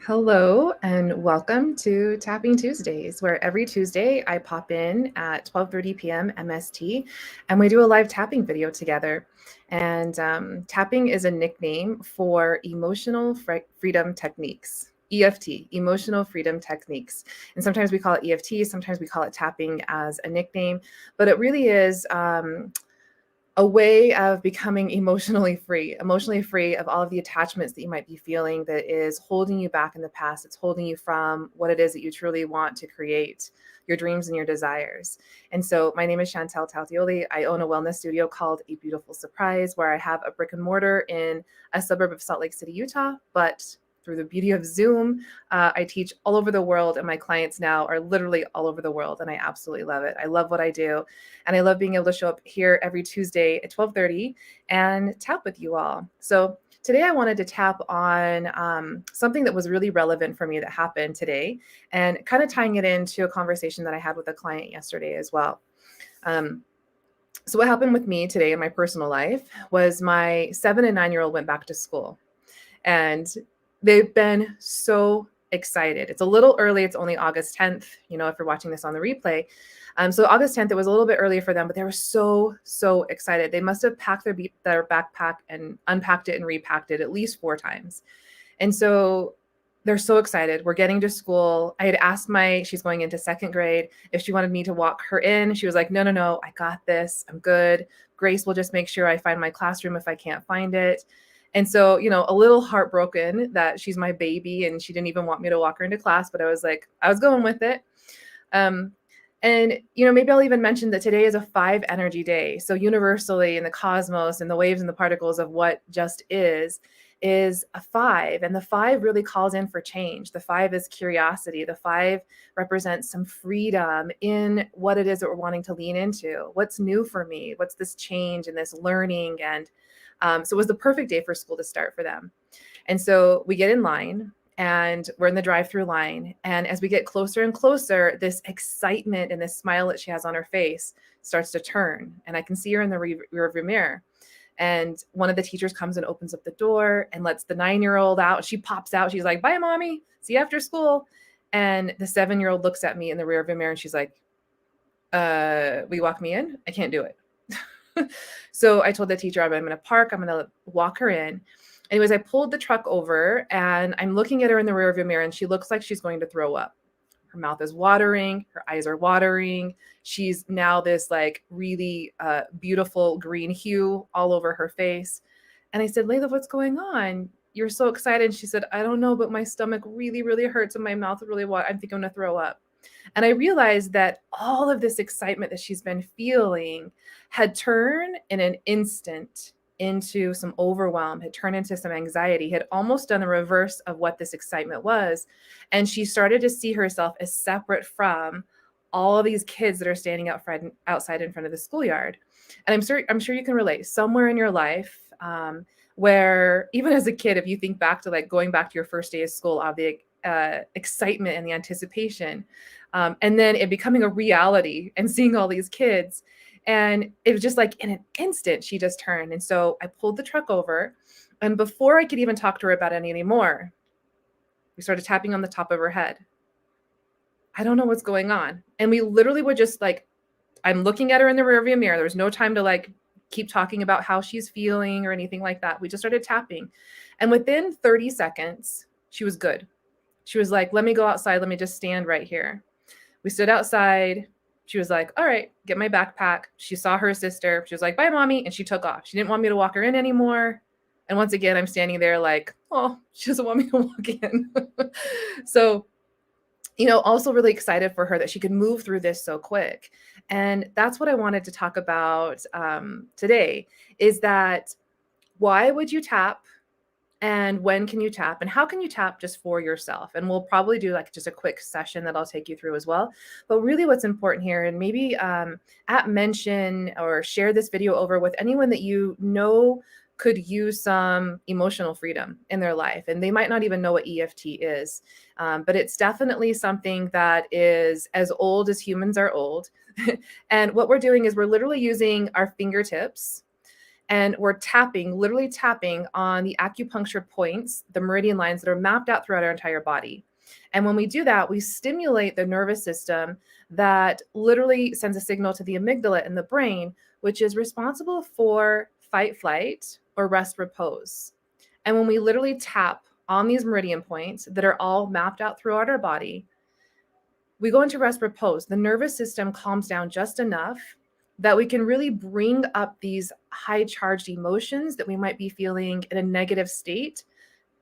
Hello and welcome to Tapping Tuesdays, where every Tuesday I pop in at 12:30 p.m. MST and we do a live tapping video together. And tapping is a nickname for emotional freedom techniques. EFT, emotional freedom techniques. And sometimes we call it EFT, sometimes we call it tapping as a nickname, but it really is a way of becoming emotionally free of all of the attachments that you might be feeling that is holding you back in the past. It's holding you from what it is that you truly want to create, your dreams and your desires. And so my name is Chantel Taltioli. I own a wellness studio called A Beautiful Surprise, where I have a brick and mortar in a suburb of Salt Lake City, Utah, but through the beauty of Zoom, I teach all over the world, and my clients now are literally all over the world, and I absolutely love it. I love what I do, and I love being able to show up here every Tuesday at 12:30 and tap with you all. So today I wanted to tap on something that was really relevant for me that happened today, and kind of tying it into a conversation that I had with a client yesterday as well. Um, so what happened with me today in my personal life was my 7 and 9-year-old went back to school, and they've been so excited. It's a little early. It's only August 10th, if you're watching this on the replay. So August 10th, it was a little bit earlier for them, but they were so, so excited. They must have packed their backpack and unpacked it and repacked it at least 4 times. And so they're so excited. We're getting to school. I had asked she's going into second grade, if she wanted me to walk her in. She was like, no, no, no, I got this. I'm good. Grace will just make sure I find my classroom if I can't find it. And so, a little heartbroken that she's my baby and she didn't even want me to walk her into class, but I was going with it. And, maybe I'll even mention that today is a 5 energy day. So universally in the cosmos and the waves and the particles of what just is a 5. And the 5 really calls in for change. The 5 is curiosity. The 5 represents some freedom in what it is that we're wanting to lean into. What's new for me? What's this change and this learning? And so it was the perfect day for school to start for them. And so we get in line and we're in the drive-through line. And as we get closer and closer, this excitement and this smile that she has on her face starts to turn. And I can see her in the rearview mirror. And one of the teachers comes and opens up the door and lets the 9-year-old out. She pops out. She's like, bye, mommy. See you after school. And the 7-year-old looks at me in the rearview mirror and she's like, will you walk me in? I can't do it. So I told the teacher, I'm going to park. I'm going to walk her in. Anyways, I pulled the truck over and I'm looking at her in the rearview mirror and she looks like she's going to throw up. Her mouth is watering. Her eyes are watering. She's now this really beautiful green hue all over her face. And I said, Layla, what's going on? You're so excited. And she said, I don't know, but my stomach really, really hurts and my mouth really I think I'm going to throw up. And I realized that all of this excitement that she's been feeling had turned in an instant into some overwhelm, had turned into some anxiety, had almost done the reverse of what this excitement was. And she started to see herself as separate from all of these kids that are standing outside in front of the schoolyard. And I'm sure you can relate somewhere in your life where even as a kid, if you think back to going back to your first day of school, all the excitement and the anticipation, and then it becoming a reality and seeing all these kids. And it was just in an instant, she just turned. And so I pulled the truck over. And before I could even talk to her about it anymore, we started tapping on the top of her head. I don't know what's going on. And we literally would just I'm looking at her in the rearview mirror. There was no time to keep talking about how she's feeling or anything like that. We just started tapping. And within 30 seconds, she was good. She was like, let me go outside. Let me just stand right here. We stood outside. She was like, all right, get my backpack. She saw her sister. She was like, bye, mommy. And she took off. She didn't want me to walk her in anymore. And once again, I'm standing there oh, she doesn't want me to walk in. So, also really excited for her that she could move through this so quick. And that's what I wanted to talk about today is that why would you tap? And when can you tap? And how can you tap just for yourself? And we'll probably do just a quick session that I'll take you through as well. But really what's important here, and maybe mention or share this video over with anyone that you know could use some emotional freedom in their life. And they might not even know what EFT is. But it's definitely something that is as old as humans are old. And what we're doing is we're literally using our fingertips And we're tapping, literally tapping on the acupuncture points, the meridian lines that are mapped out throughout our entire body. And when we do that, we stimulate the nervous system that literally sends a signal to the amygdala in the brain, which is responsible for fight, flight, or rest, repose. And when we literally tap on these meridian points that are all mapped out throughout our body, we go into rest, repose. The nervous system calms down just enough that we can really bring up these high charged emotions that we might be feeling in a negative state,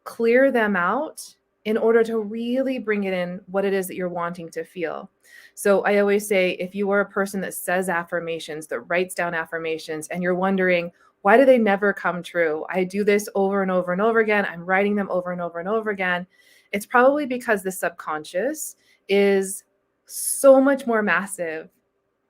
clear them out in order to really bring it in what it is that you're wanting to feel. So I always say, if you are a person that says affirmations, that writes down affirmations, and you're wondering, why do they never come true? I do this over and over and over again. I'm writing them over and over and over again. It's probably because the subconscious is so much more massive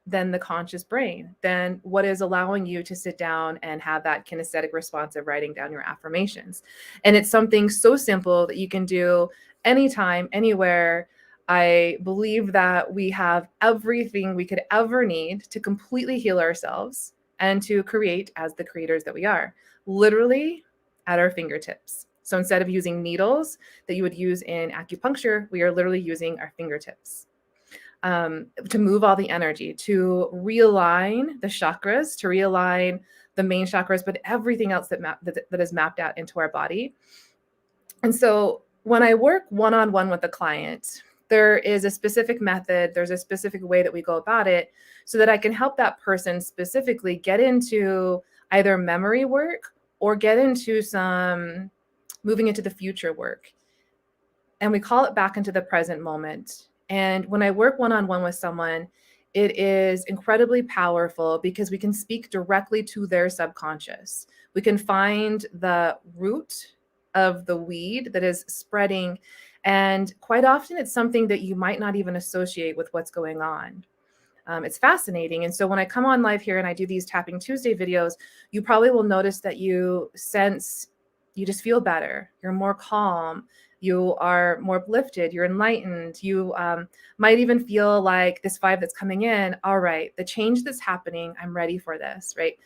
than the conscious brain, than what is allowing you to sit down and have that kinesthetic response of writing down your affirmations. And it's something so simple that you can do anytime, anywhere. I believe that we have everything we could ever need to completely heal ourselves and to create as the creators that we are, literally at our fingertips. So instead of using needles that you would use in acupuncture, we are literally using our fingertips. To move all the energy, to realign the chakras, to realign the main chakras, but everything else that is mapped out into our body. And so when I work one-on-one with a client, there is a specific method, there's a specific way that we go about it so that I can help that person specifically get into either memory work or get into some moving into the future work. And we call it back into the present moment. And when I work one-on-one with someone, it is incredibly powerful because we can speak directly to their subconscious. We can find the root of the weed that is spreading. And quite often it's something that you might not even associate with what's going on. It's fascinating. And so when I come on live here and I do these Tapping Tuesday videos, you probably will notice that you sense, you just feel better. You're more calm. You are more uplifted. You're enlightened. You might even feel like this vibe that's coming in. All right, the change that's happening, I'm ready for this, right?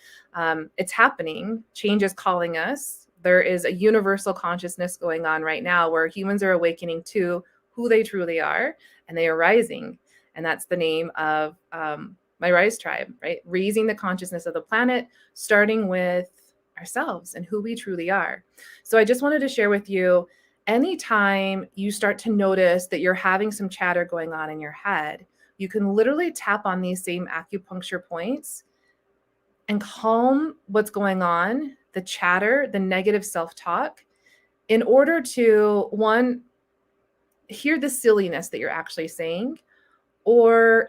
It's happening. Change is calling us. There is a universal consciousness going on right now where humans are awakening to who they truly are and they are rising. And that's the name of my Rise Tribe, right? Raising the consciousness of the planet, starting with ourselves and who we truly are. So I just wanted to share with you, anytime you start to notice that you're having some chatter going on in your head, you can literally tap on these same acupuncture points and calm what's going on, the chatter, the negative self-talk, in order to, one, hear the silliness that you're actually saying, or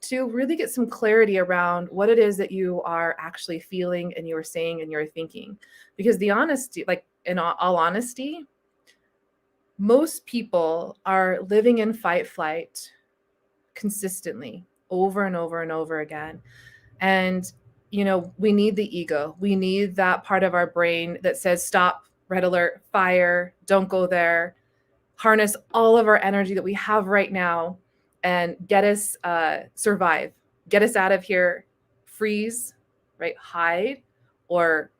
to really get some clarity around what it is that you are actually feeling and you're saying and you're thinking. Because the honesty, like in all honesty, most people are living in fight flight consistently over and over and over again. And, you know, we need the ego. We need that part of our brain that says, stop, red alert, fire, don't go there, harness all of our energy that we have right now and get us survive, get us out of here, freeze, right? Hide or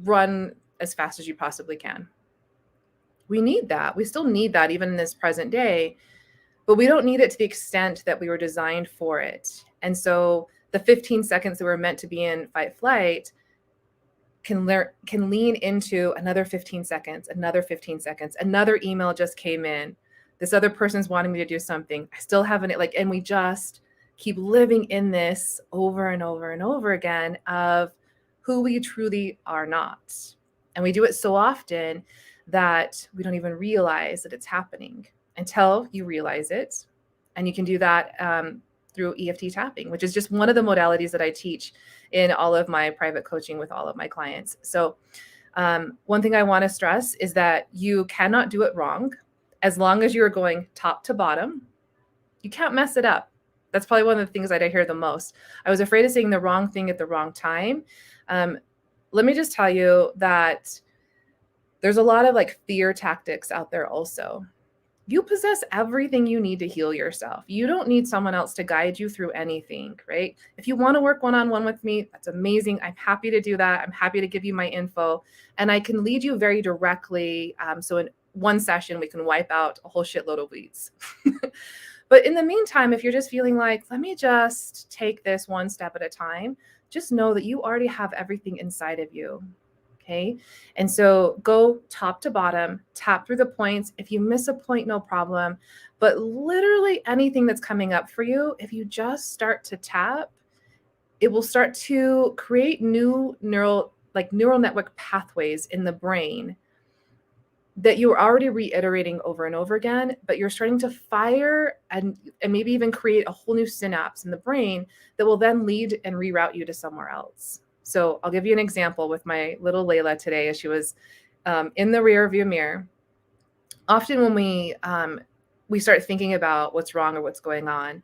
run as fast as you possibly can. We need that. We still need that even in this present day, but we don't need it to the extent that we were designed for it. And so the 15 seconds that we're meant to be in fight flight can lean into another 15 seconds, another 15 seconds, another email just came in. This other person's wanting me to do something. I still haven't, like, and we just keep living in this over and over and over again of who we truly are not. And we do it so often that we don't even realize that it's happening until you realize it. And you can do that through EFT tapping, which is just one of the modalities that I teach in all of my private coaching with all of my clients. So one thing I want to stress is that you cannot do it wrong. As long as you're going top to bottom, you can't mess it up. That's probably one of the things that I hear the most. I was afraid of saying the wrong thing at the wrong time. Let me just tell you that there's a lot of like fear tactics out there also. You possess everything you need to heal yourself. You don't need someone else to guide you through anything, right? If you want to work one-on-one with me, that's amazing. I'm happy to do that. I'm happy to give you my info, and I can lead you very directly. So in one session, we can wipe out a whole shitload of weeds. But in the meantime, if you're just feeling like, let me just take this one step at a time, just know that you already have everything inside of you. Okay. And so go top to bottom, tap through the points. If you miss a point, no problem. But literally anything that's coming up for you, if you just start to tap, it will start to create new neural network pathways in the brain that you are already reiterating over and over again, but you're starting to fire and maybe even create a whole new synapse in the brain that will then lead and reroute you to somewhere else. So I'll give you an example with my little Layla today as she was in the rear view mirror. Often when we start thinking about what's wrong or what's going on,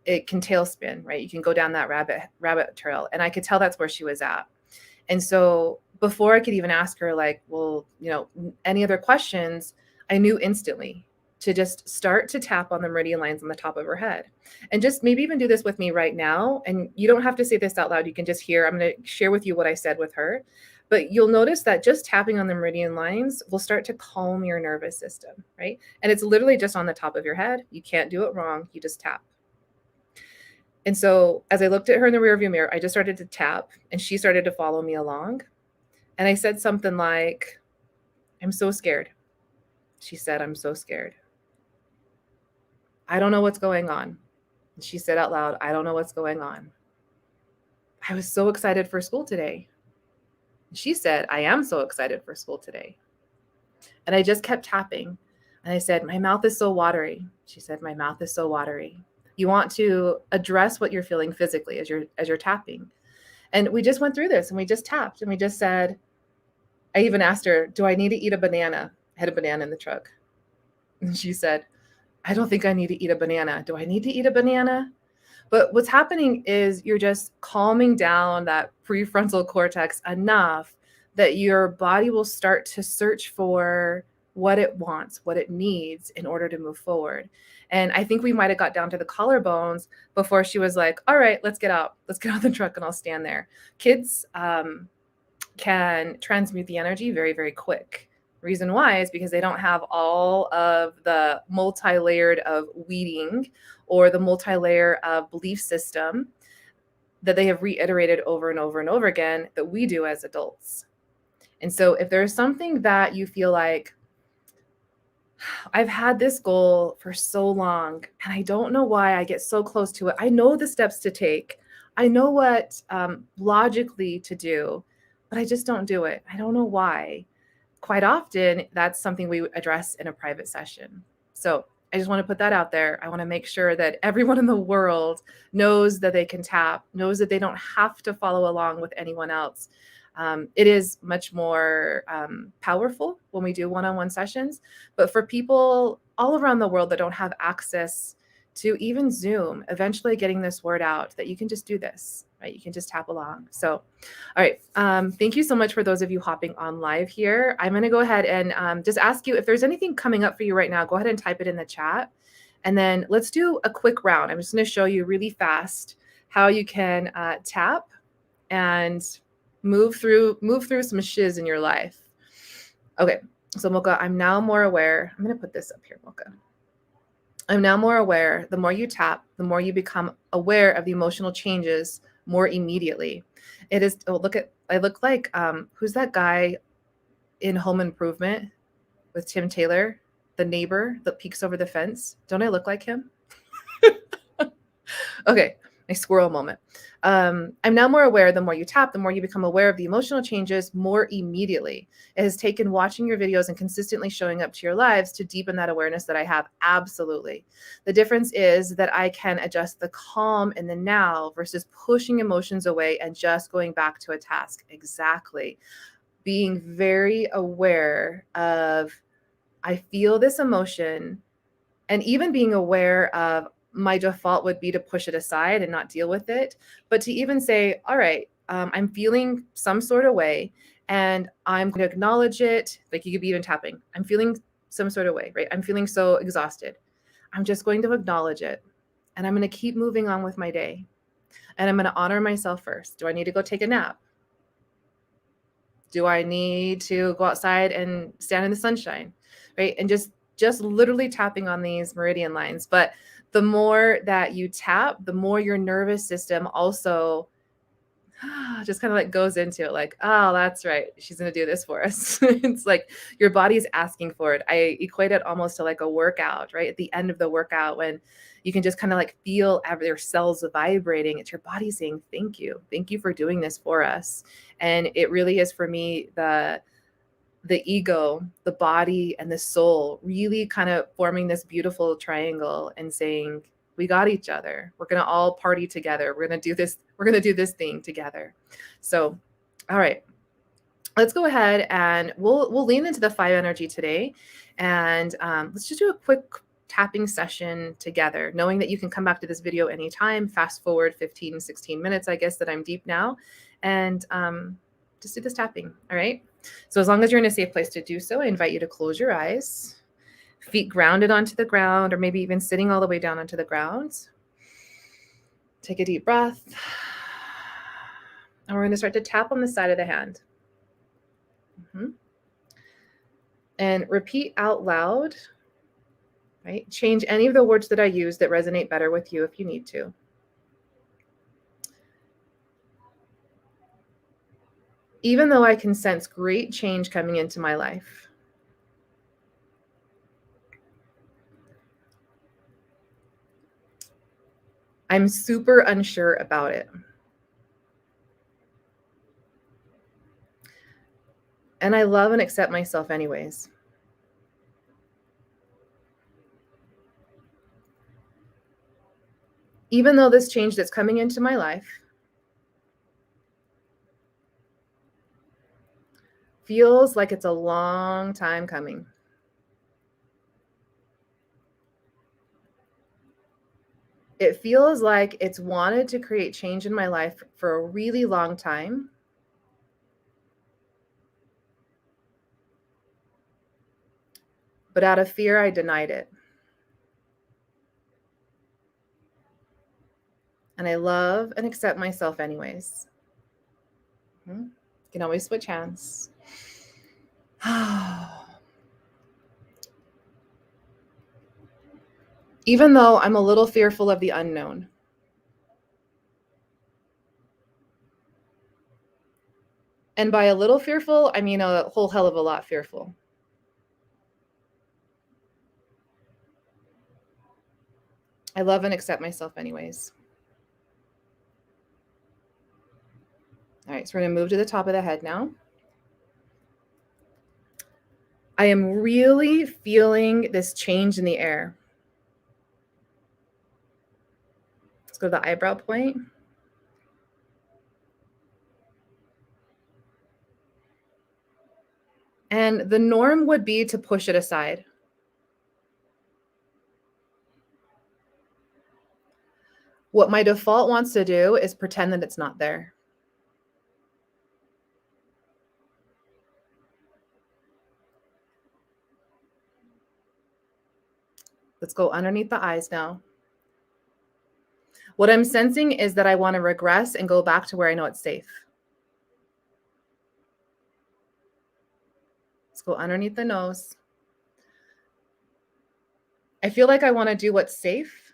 it can tailspin, right? You can go down that rabbit trail. And I could tell that's where she was at. And so before I could even ask her, like, well, any other questions, I knew instantly to just start to tap on the meridian lines on the top of her head. And just maybe even do this with me right now. And you don't have to say this out loud. You can just hear, I'm going to share with you what I said with her. But you'll notice that just tapping on the meridian lines will start to calm your nervous system, right? And it's literally just on the top of your head. You can't do it wrong. You just tap. And so as I looked at her in the rearview mirror, I just started to tap and she started to follow me along. And I said something like, I'm so scared. She said, I'm so scared. I don't know what's going on. And she said out loud, I don't know what's going on. I was so excited for school today. And she said, I am so excited for school today. And I just kept tapping. And I said, my mouth is so watery. She said, my mouth is so watery. You want to address what you're feeling physically as you're tapping. And we just went through this and we just tapped and we just said, I even asked her, do I need to eat a banana? I had a banana in the truck. And she said, I don't think I need to eat a banana. Do I need to eat a banana? But what's happening is you're just calming down that prefrontal cortex enough that your body will start to search for what it wants, what it needs in order to move forward. And I think we might have got down to the collarbones before she was like, all right, let's get out. Let's get out of the truck and I'll stand there. Kids can transmute the energy very, very quick. Reason why is because they don't have all of the multi-layered of weeding or the multi-layer of belief system that they have reiterated over and over and over again that we do as adults. And so if there's something that you feel like, I've had this goal for so long and I don't know why I get so close to it. I know the steps to take. I know what logically to do, but I just don't do it. I don't know why. Quite often, that's something we address in a private session. So I just want to put that out there. I want to make sure that everyone in the world knows that they can tap, knows that they don't have to follow along with anyone else. It is much more powerful when we do one-on-one sessions, but for people all around the world that don't have access to even Zoom, eventually getting this word out that you can just do this, right? You can just tap along. So, all right. Thank you so much for those of you hopping on live here. I'm going to go ahead and just ask you if there's anything coming up for you right now, go ahead and type it in the chat. And then let's do a quick round. I'm just going to show you really fast how you can tap and move through some shiz in your life. Okay. So Mocha, I'm now more aware. I'm going to put this up here, Mocha. I'm now more aware. The more you tap, the more you become aware of the emotional changes more immediately. It is, oh, I look like, who's that guy in Home Improvement with Tim Taylor, the neighbor that peeks over the fence? Don't I look like him? Okay, my squirrel moment. I'm now more aware. The more you tap, the more you become aware of the emotional changes more immediately. It has taken watching your videos and consistently showing up to your lives to deepen that awareness that I have. Absolutely. The difference is that I can adjust the calm in the now versus pushing emotions away and just going back to a task. Exactly. Being very aware of, I feel this emotion, and even being aware of, my default would be to push it aside and not deal with it. But to even say, all right, I'm feeling some sort of way and I'm going to acknowledge it. Like you could be even tapping. I'm feeling some sort of way, right? I'm feeling so exhausted. I'm just going to acknowledge it. And I'm going to keep moving on with my day. And I'm going to honor myself first. Do I need to go take a nap? Do I need to go outside and stand in the sunshine? Right? And just literally tapping on these meridian lines. But the more that you tap, the more your nervous system also just kind of like goes into it, like, oh, that's right, she's going to do this for us. It's like your body's asking for it. I equate it almost to like a workout, right? At the end of the workout, when you can just kind of like feel your cells vibrating, it's your body saying thank you for doing this for us. And it really is, for me, the ego, the body, and the soul really kind of forming this beautiful triangle and saying, we got each other. We're going to all party together. We're going to do this. We're going to do this thing together. So, all right, let's go ahead and we'll lean into the 5 energy today. And let's just do a quick tapping session together, knowing that you can come back to this video anytime, fast forward 15, 16 minutes, I guess, that I'm deep now. And just do this tapping. All right. So as long as you're in a safe place to do so, I invite you to close your eyes, feet grounded onto the ground, or maybe even sitting all the way down onto the ground. Take a deep breath. And we're going to start to tap on the side of the hand. And repeat out loud, right? Change any of the words that I use that resonate better with you if you need to. Even though I can sense great change coming into my life, I'm super unsure about it. And I love and accept myself anyways. Even though this change that's coming into my life feels like it's a long time coming. It feels like it's wanted to create change in my life for a really long time. But out of fear, I denied it. And I love and accept myself anyways. You can always switch hands. Even though I'm a little fearful of the unknown. And by a little fearful, I mean a whole hell of a lot fearful. I love and accept myself anyways. All right, so we're going to move to the top of the head now. I am really feeling this change in the air. Let's go to the eyebrow point. And the norm would be to push it aside. What my default wants to do is pretend that it's not there. Let's go underneath the eyes now. What I'm sensing is that I want to regress and go back to where I know it's safe. Let's go underneath the nose. I feel like I want to do what's safe.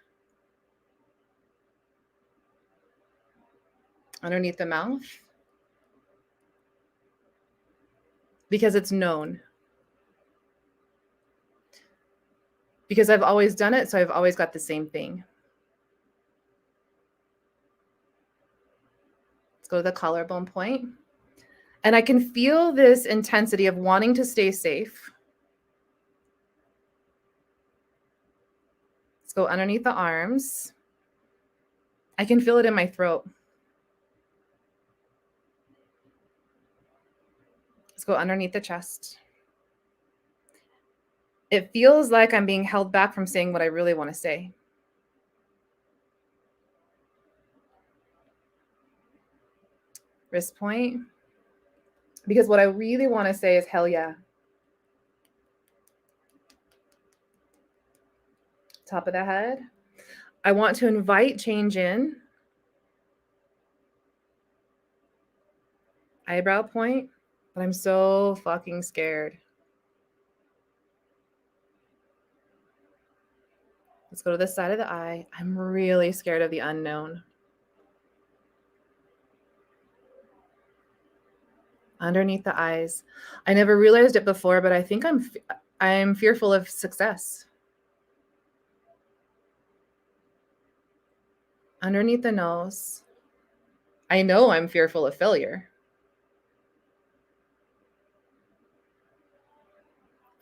Underneath the mouth. Because it's known. Because I've always done it, so I've always got the same thing. Let's go to the collarbone point. And I can feel this intensity of wanting to stay safe. Let's go underneath the arms. I can feel it in my throat. Let's go underneath the chest. It feels like I'm being held back from saying what I really want to say. Wrist point. Because what I really want to say is hell yeah. Top of the head. I want to invite change in. Eyebrow point, but I'm so fucking scared. Let's go to the side of the eye. I'm really scared of the unknown. Underneath the eyes. I never realized it before, but I think I'm fearful of success. Underneath the nose. I know I'm fearful of failure.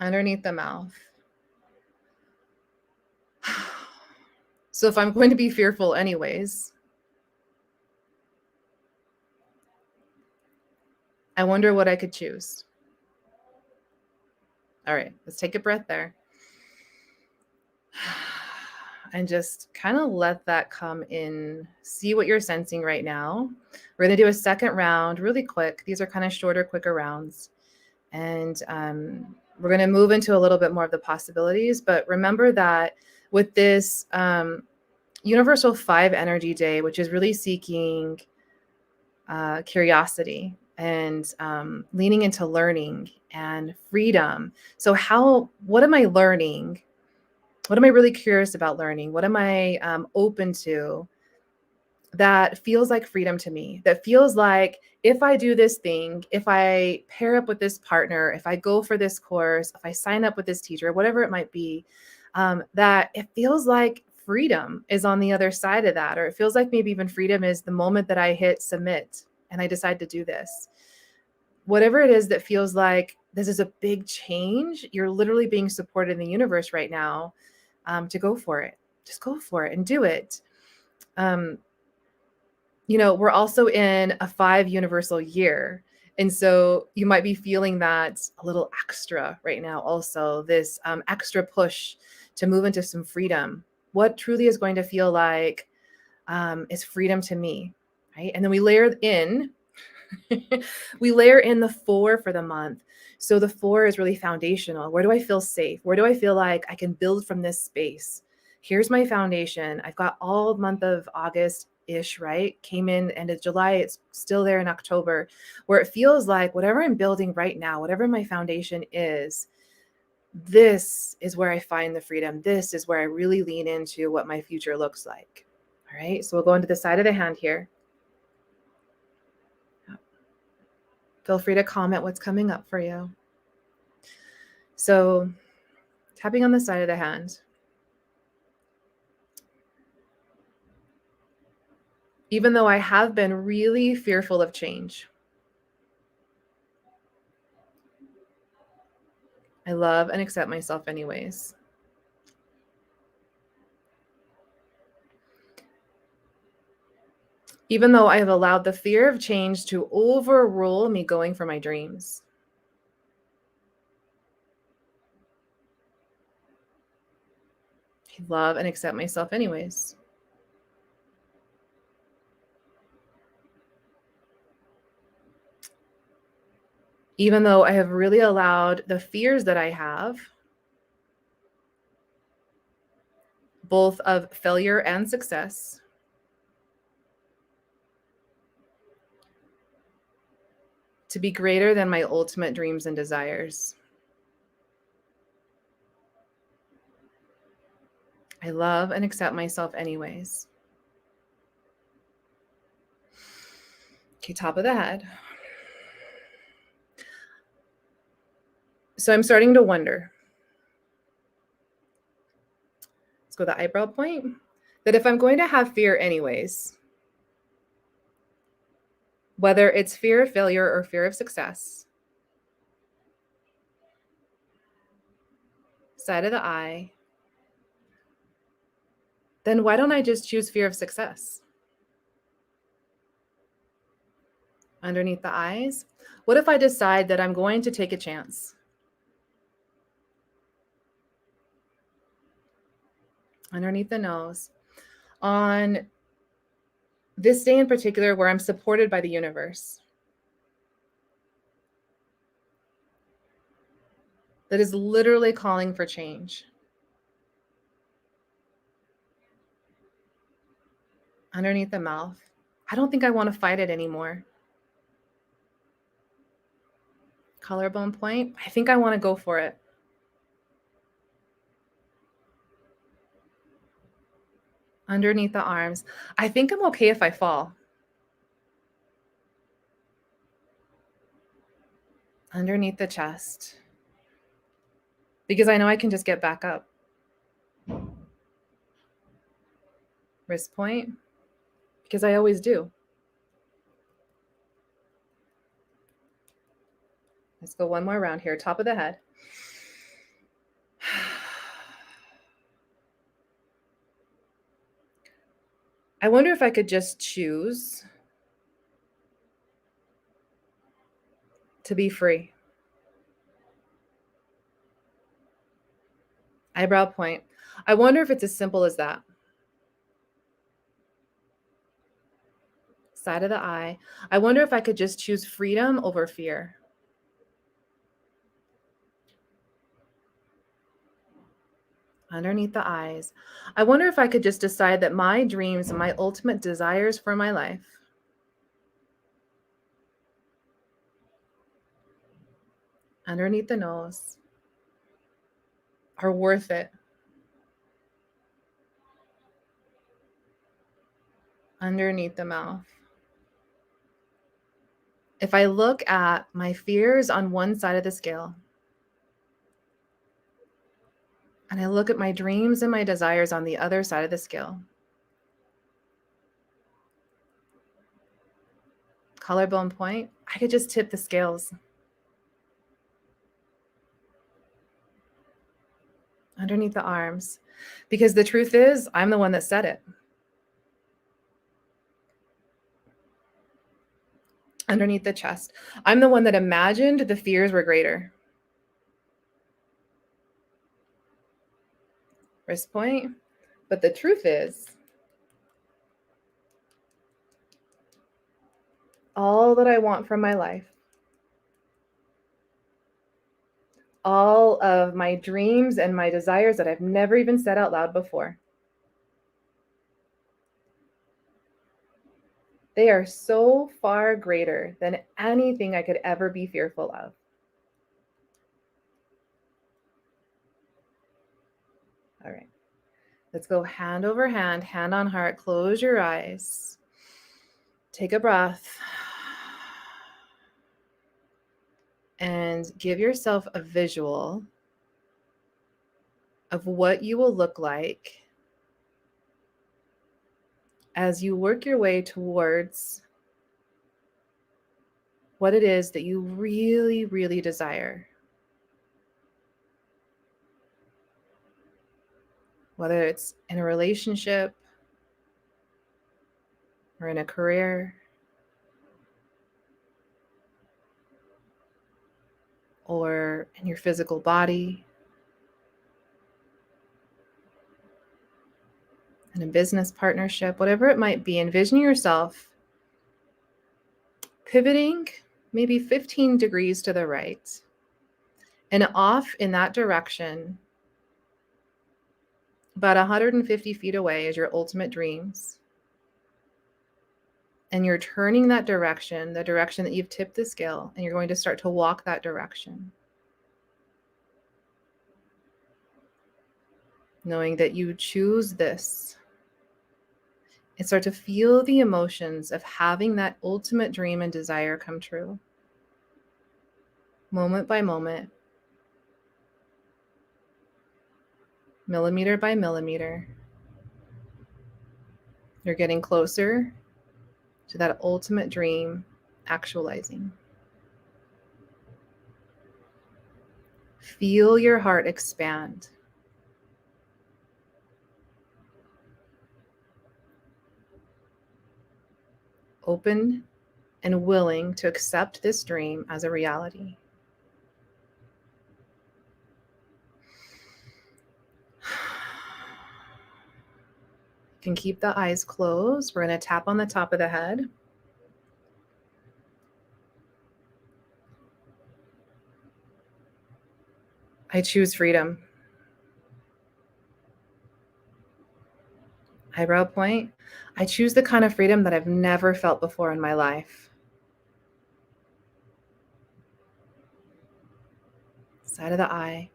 Underneath the mouth. So if I'm going to be fearful anyways, I wonder what I could choose. All right, let's take a breath there. And just kind of let that come in. See what you're sensing right now. We're going to do a second round really quick. These are kind of shorter, quicker rounds. And we're going to move into a little bit more of the possibilities. But remember that with this Universal 5 Energy Day, which is really seeking curiosity and leaning into learning and freedom. So what am I learning? What am I really curious about learning? What am I open to that feels like freedom to me? That feels like if I do this thing, if I pair up with this partner, if I go for this course, if I sign up with this teacher, whatever it might be, that it feels like freedom is on the other side of that. Or it feels like maybe even freedom is the moment that I hit submit and I decide to do this. Whatever it is that feels like this is a big change, you're literally being supported in the universe right now to go for it. Just go for it and do it. We're also in a 5 universal year. And so you might be feeling that a little extra right now, also this extra push to move into some freedom. What truly is going to feel like is freedom to me, right? And then we layer in the 4 for the month. So the 4 is really foundational. Where do I feel safe? Where do I feel like I can build from this space? Here's my foundation. I've got all month of August-ish, right? Came in end of July. It's still there in October, where it feels like whatever I'm building right now, whatever my foundation is, this is where I find the freedom. This is where I really lean into what my future looks like. All right. So we'll go into the side of the hand here. Feel free to comment what's coming up for you. So tapping on the side of the hand. Even though I have been really fearful of change, I love and accept myself anyways. Even though I have allowed the fear of change to overrule me going for my dreams. I love and accept myself anyways. Even though I have really allowed the fears that I have, both of failure and success, to be greater than my ultimate dreams and desires. I love and accept myself anyways. Okay, top of the head. So I'm starting to wonder, let's go to the eyebrow point, that if I'm going to have fear anyways, whether it's fear of failure or fear of success, side of the eye, then why don't I just choose fear of success? Underneath the eyes, what if I decide that I'm going to take a chance? Underneath the nose, on this day in particular where I'm supported by the universe, that is literally calling for change. underneath the mouth. I don't think I want to fight it anymore. Collarbone point. I think I want to go for it. Underneath the arms. I think I'm okay if I fall. Underneath the chest. Because I know I can just get back up. Wrist point. Because I always do. Let's go one more round here. Top of the head. I wonder if I could just choose to be free. Eyebrow point. I wonder if it's as simple as that. Side of the eye. I wonder if I could just choose freedom over fear. Underneath the eyes. I wonder if I could just decide that my dreams and my ultimate desires for my life underneath the nose are worth it. Underneath the mouth. If I look at my fears on one side of the scale, and I look at my dreams and my desires on the other side of the scale, collarbone point, I could just tip the scales. Underneath the arms. Because the truth is, I'm the one that said it. Underneath the chest. I'm the one that imagined the fears were greater. Wrist point. But the truth is, all that I want from my life, all of my dreams and my desires that I've never even said out loud before, they are so far greater than anything I could ever be fearful of. All right. Let's go hand over hand, hand on heart. Close your eyes. Take a breath. And give yourself a visual of what you will look like as you work your way towards what it is that you really, really desire. Whether it's in a relationship or in a career or in your physical body, in a business partnership, whatever it might be, envision yourself pivoting maybe 15 degrees to the right and off in that direction, about 150 feet away is your ultimate dreams. And you're turning that direction, the direction that you've tipped the scale, and you're going to start to walk that direction. Knowing that you choose this. And start to feel the emotions of having that ultimate dream and desire come true. Moment by moment. Millimeter by millimeter. You're getting closer to that ultimate dream actualizing. Feel your heart expand. Open and willing to accept this dream as a reality. You can keep the eyes closed. We're going to tap on the top of the head. I choose freedom. Eyebrow point. I choose the kind of freedom that I've never felt before in my life. Side of the eye.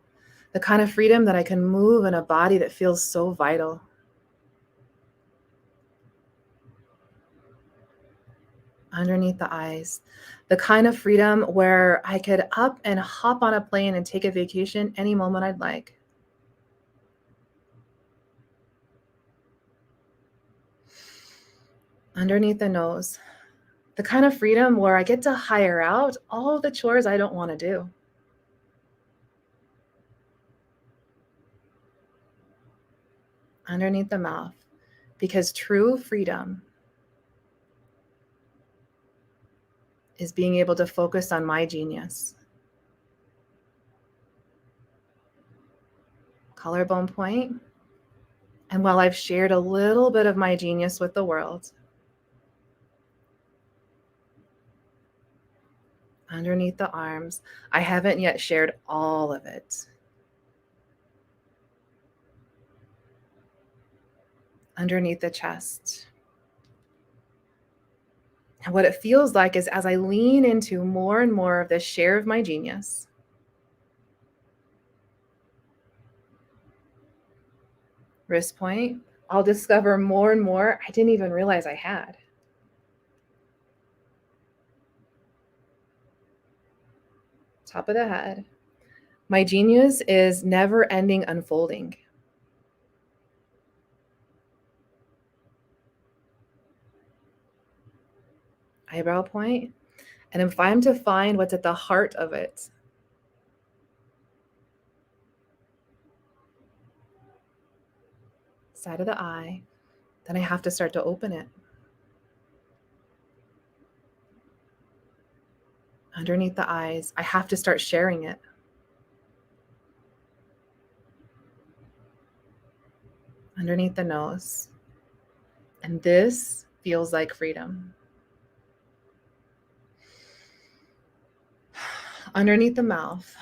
The kind of freedom that I can move in a body that feels so vital. Underneath the eyes. The kind of freedom where I could up and hop on a plane and take a vacation any moment I'd like. Underneath the nose. The kind of freedom where I get to hire out all the chores I don't want to do. Underneath the mouth. Because true freedom is being able to focus on my genius. Collarbone point. And while I've shared a little bit of my genius with the world, underneath the arms, I haven't yet shared all of it. Underneath the chest. And what it feels like is as I lean into more and more of this share of my genius, wrist point, I'll discover more and more I didn't even realize I had. Top of the head. My genius is never ending unfolding. Eyebrow point. And if I'm to find what's at the heart of it, side of the eye, then I have to start to open it. Underneath the eyes, I have to start sharing it. Underneath the nose. And this feels like freedom. Underneath the mouth,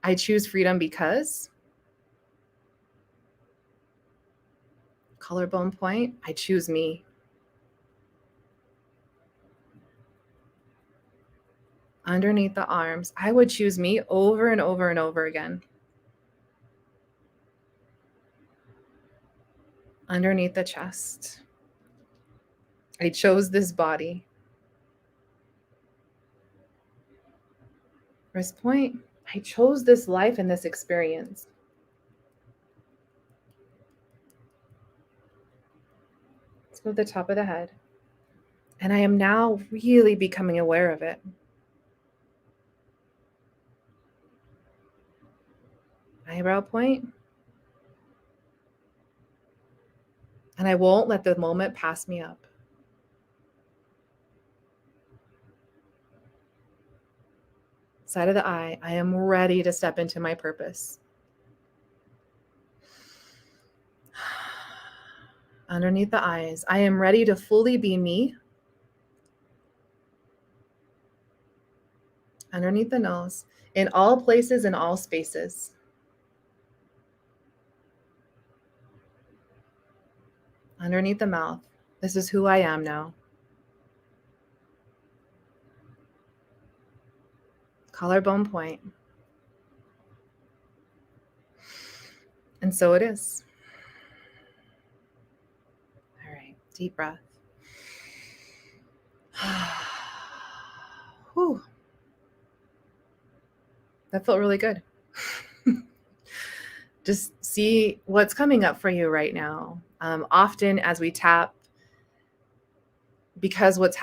I choose freedom because collarbone point, I choose me. Underneath the arms, I would choose me over and over and over again. Underneath the chest, I chose this body. Wrist point, I chose this life and this experience. Let's go to the top of the head. And I am now really becoming aware of it. Eyebrow point. And I won't let the moment pass me up. Side of the eye, I am ready to step into my purpose. Underneath the eyes, I am ready to fully be me. Underneath the nose, in all places and all spaces. Underneath the mouth, this is who I am now. Collarbone point. And so it is. All right, deep breath. Whew. That felt really good. Just see what's coming up for you right now. Often as we tap, because what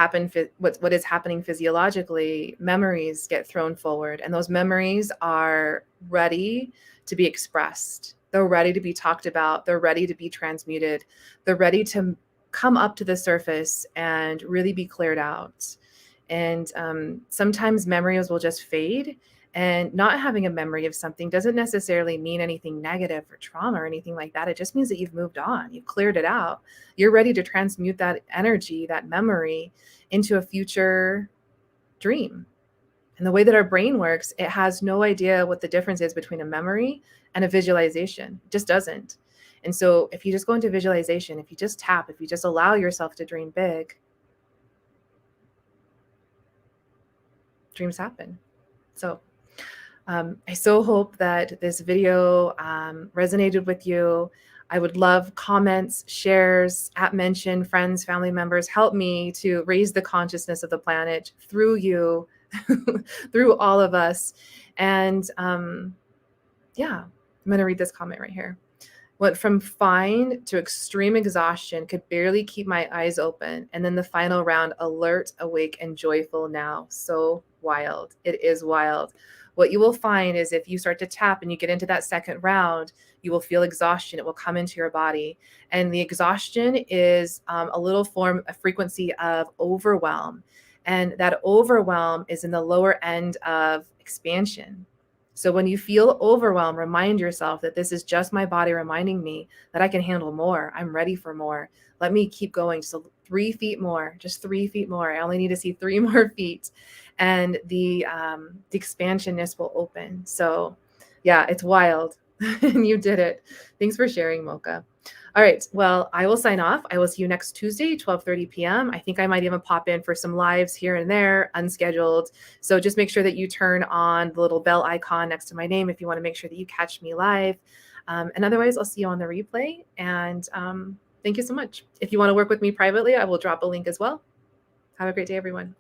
is happening physiologically, memories get thrown forward, and those memories are ready to be expressed. They're ready to be talked about. They're ready to be transmuted. They're ready to come up to the surface and really be cleared out. And sometimes memories will just fade. And not having a memory of something doesn't necessarily mean anything negative or trauma or anything like that. It just means that you've moved on. You've cleared it out. You're ready to transmute that energy, that memory, into a future dream. And the way that our brain works, it has no idea what the difference is between a memory and a visualization. It just doesn't. And so if you just go into visualization, if you just tap, if you just allow yourself to dream big, dreams happen. So I so hope that this video resonated with you. I would love comments, shares, at mention, friends, family members. Help me to raise the consciousness of the planet through you, through all of us. And yeah, I'm going to read this comment right here. Went from fine to extreme exhaustion, could barely keep my eyes open. And then the final round, alert, awake, and joyful now. So wild. It is wild. What you will find is if you start to tap and you get into that second round, you will feel exhaustion. It will come into your body. And the exhaustion is a little form, a frequency of overwhelm. And that overwhelm is in the lower end of expansion. So when you feel overwhelmed, remind yourself that this is just my body reminding me that I can handle more. I'm ready for more. Let me keep going. Just 3 feet more, just 3 feet more. I only need to see 3 more feet, and the expansionness will open. So yeah, it's wild. And you did it. Thanks for sharing, Mocha. All right. Well, I will sign off. I will see you next Tuesday, 12:30 p.m. I think I might even pop in for some lives here and there, unscheduled. So just make sure that you turn on the little bell icon next to my name if you want to make sure that you catch me live. And otherwise, I'll see you on the replay. And thank you so much. If you want to work with me privately, I will drop a link as well. Have a great day, everyone.